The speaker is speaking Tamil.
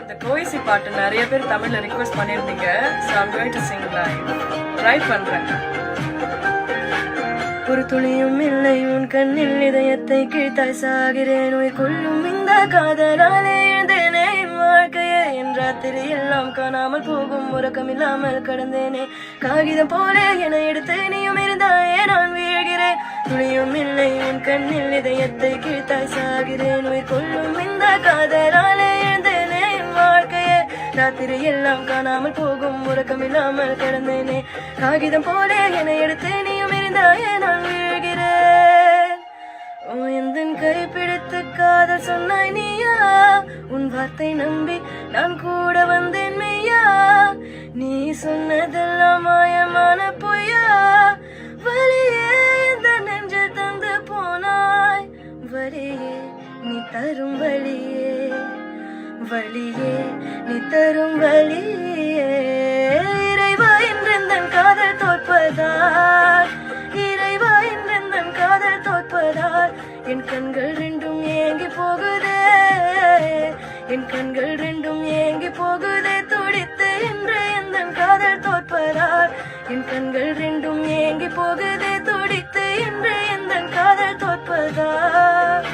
இந்த கோயிசி பாட்டு நிறைய பேர் தமிழ்ல ரிக்வெஸ்ட் பண்ணியிருந்தீங்க. So I'm going to sing live. Try பண்றேன். ஒரு துளியும் இல்லை உன் கண்ணில் இதயத்தை கிழித்தாய் சாகிறேன் உயிர் கொள்ளும் இந்த காதலாலே எழுந்தேனே என் வாழ்க்கையே என் ராத்திரி எல்லாம் காணாமல் போகும் உறக்கமில்லாமல் கடந்தேனே காகிதம் போல என எடுத்து நீயும் இருந்தாயே நான் வீழ்கிறேன் துளியும் இல்லை உன் கண்ணில் இதயத்தை கிழித்தாய் சாகிறேன் உயிர் கொள்ளும் இந்த காதலாலே எழுந்தேனே என் வாழ்க்கையே ராத்திரி எல்லாம் காணாமல் போகும் உறக்கமில்லாமல் கடந்தேனே காகிதம் போல என எடுத்து நீயும் இருந்தாயே நான் வீழ்கிறேன் எந்தன் கைப்பிடித்து காதல் சொன்னாய் நீயா உன் வார்த்தை நம்பி நான் கூட வந்தேன் மெய்யா நீ சொன்னதெல்லாம் மாயமான பொய்யா வலியே இந்த நெஞ்சில் தந்து போனாய் வலியே நீ தரும் வலியே வலியே நீ தரும் வலியே இறைவா என்றெந்தன் காதல் தோற்பதால் இறைவா என்றெந்தன் காதல் தோற்பதால் என் கண்கள் ரெண்டும் ஏங்கி போகுதே என் கண்கள் ரெண்டும் ஏங்கி போகுதே துடித்து என்று எந்தன் காதல் தோற்பதால் என் கண்கள் ரெண்டும் ஏங்கி போகுதே துடித்து என்று எந்தன் காதல் தோற்பதால்